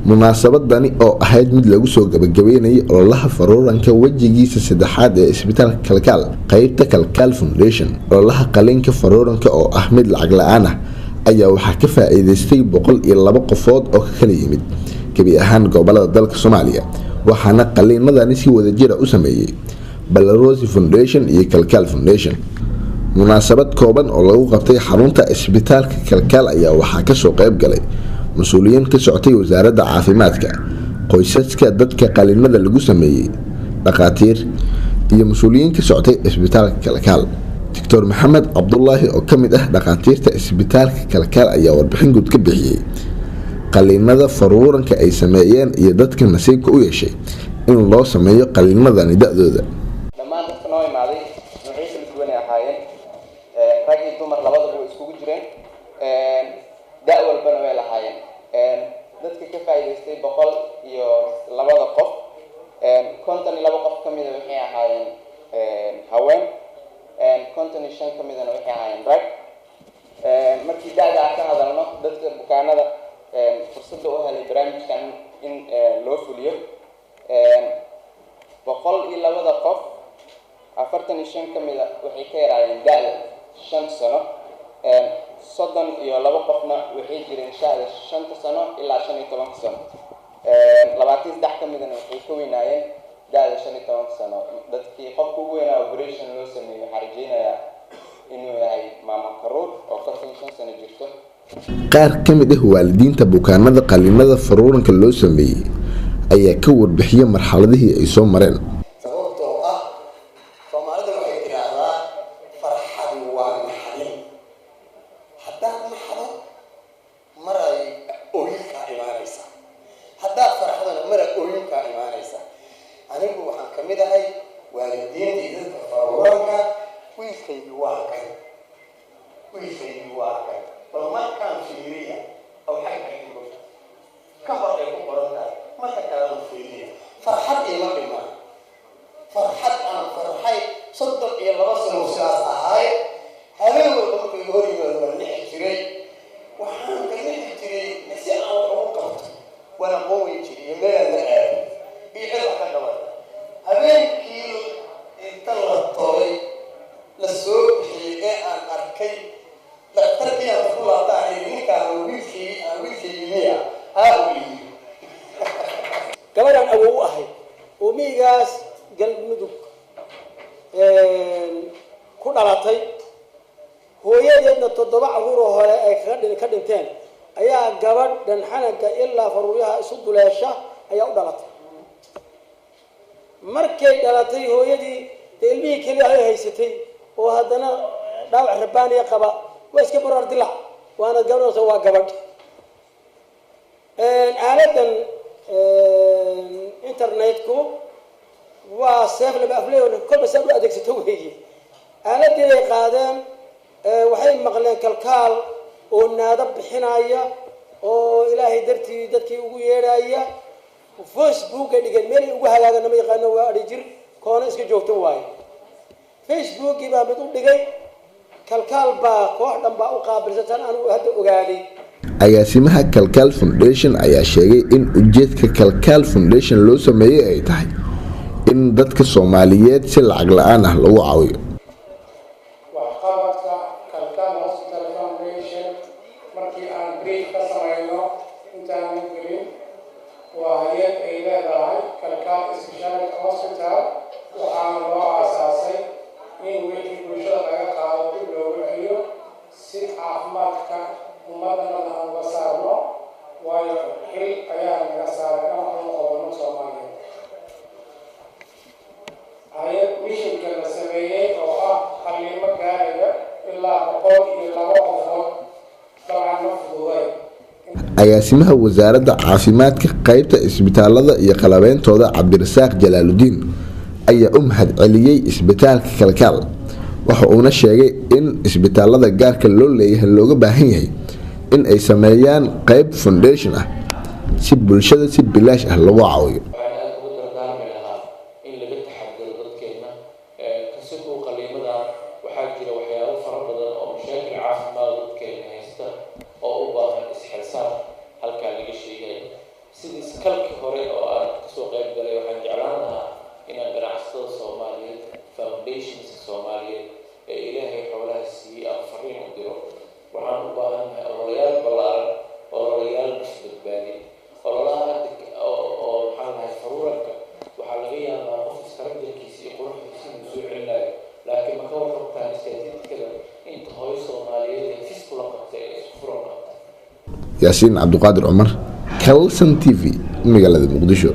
munaasabadani oo ahayd mid lagu soo gabagabeynayay ololaha faruuranka wajigiisa saddexaad ee isbitaalka kalkaal qaybta kalkaal foundation. ololaha qaliinka faruuranka oo ah mid lacag la'aan ah ayaa waxaa ka faa'iideystay 102 qofood oo ka kala yimid gabi ahaan gobolada dalka Soomaaliya, waxaana qaliinadani si wadajir ah u sameeyay Balarosi Foundation iyo Kalkaal Foundation. munaasabad kooban oo lagu qabtay xarunta isbitaalka kalkaal ayaa waxaa ka soo qayb galay mas'uuliyiin ka socotay wasaaradda caafimaadka, qoysaska dadka qaliinada lagu sameeyay, dhaqaatiir iyo mas'uuliyiin ka socotay isbitaalka kalkaal. Dr. Maxamed Cabdullaahi oo ka mid ah dhaqaatiirta isbitaalka kalkaal ayaa warbixin guud ka bixiyay qaliinada faruuranka ay sameeyeen iyo dadka nasiibka u yeeshay in loo sameeyo qaliinadani da'dooda. dhammaan dadka noo imaaday waxay kala duwan ahaayeen rag iyo dumar labadaba way iskugu jireen da' walbana way lahaayeen dadka ka faa'iideystay 102 qof 52 qof ka mid ah waxay ahaayeen haween 55 ka mid ah waxay ahaayeen rag markii da'da ka hadalno dadka bukaanada fursadda u helay barnaamijkan in loo fuliyo 102 qof 45 ka mid ah waxay ka yaraayeen da'da 5 sano 32 qofna waxay jireen da'da 5 sano ilaa 15 sano 23 ka mid ah waxay ka weynaayeen da'da 15 sano. dadkii qofka ugu weynaa operation loo sameeyay waxaa rajaynayaa inuu yahay maama Karuur oo 45 sano jirto. qaar ka mid ah waalidiinta bukaanada qaliinada faruuranka loo sameeyay ayaa ka warbixiyay marxaladihii ay soo mareen. sababtoo ah Soomaalida waxay tiraahdaa farxad waa naxdin. haddaad naxdo maray ooyinka imaanaysa, haddaad farxadana maray ooyinka imaanaysa. anigu waxaan ka mid ahay waalidiintii dadka faruuranka wiilkaygu waa kan bal markaan fiiriya oo xagga igu ka hor ay ku qoran tahay marka kalena fiiriya farxad ima dhiman. farxad aan farxay 32 sano sidaas ahaay habeen walba markay hor yimaado waan nixi jiray. waxaan ka nixi jiray si aan wax ugu qabto waana qooyi jiray meel la aado iyo cid wax ka qabata. habeenkii inta la tolay la soo bixiyay ee aan arkay dhaqtarkii aan ku laabtaan ninkaan wiilkii miya gabadhan awow u ahay oo miyigaas galmudug ku dhalatay, hooyadeedna 7 caruur oo hore ay ka dhinteen ayaa gabadhan xanaga ilaa faruuryaha isu duleesha ayaa u dhalatay. markay dhalatay hooyadii ilmihii kaliya ay haysatay oo haddana dhaawac rabaaniya qaba waa iska barar dilac waana gabadhaas waa gabadh. aaladan internetku waa seef laba afleeyo kolba saad u adeegsato weeye. aaladii ay qaadeen waxay maqleen kalkaal oo naada bixinaya oo ilaahay dartii dadkii ugu yeedhaya. Facebook ay dhigeen meel ugu hagaagana ma yaqaano waa adhijir koona iska joogto waaye. Facebook baa mid u dhigay kalkaal baa koox dhan baa u qaabilsan anigu hadda ogaaday. agaasimaha Kalkaal Foundation ayaa sheegay in ujeedka Kalkaal Foundation loo sameeyay ay tahay in dadka Soomaaliyeed si lacag la'aan ah lagu caawiyo. waxqabadka Kalkaal Hospital Foundation markii aan brief ka samayno intaan gelin waa hay'ad ay leedahay Kalkaal Specialty Hospital waxaana loo aasaasay in wixii bulshada laga qaado dib loogu celiyo si caafimaadka ummadana aan uga saarno, waayo xil ayaa naga saaray ama aan qabanno Soomaaliya. hay'ad mishinka la sameeyey oo ah qaliimo gaaraya ilaa 102 qofood dabcan ma fududay. agaasimaha wasaaradda caafimaadka qaybta isbitaalada iyo qalabeyntooda Cabdirasaaq Jalaaludiin ayaa u mahad celiyay isbitaalka kalkaal. waxa uuna sheegay in isbitaalada gaarka loo leeyahay looga baahan yahay in ay sameeyaan qayb foundation ah si bulshada si bilaash ah loogu caawiyo. waxaa jira waxyaabo fara badan oo mashaakil caafimaad dadkeena haysta oo u baahan isxilsaan halkaa laga sheegay sidii kalkii hore oo aan kasoo qayb galay waxaan jeclaan lahaa inaan ganacsatada Soomaaliyeed foundations Soomaaliyeed ee ilaahay xoolaha siiyey aan fariin u diro waxaan u baahanahay ololayaal ballaaran ololayaal badbaadi ololaha oo maxaa lahay faruuranka waxaa laga yaabaa qof iskarabdarkiisa iyo quruxdiisa inuu soo celinayo laakiin marka waxay rabtaan istaatiidkada inta hooyo Soomaaliyeed ee fiskula qabtay ee isku furan qabtay yaasiin cabdiqaadir cumar Kalson TV magaalada Muqdisho.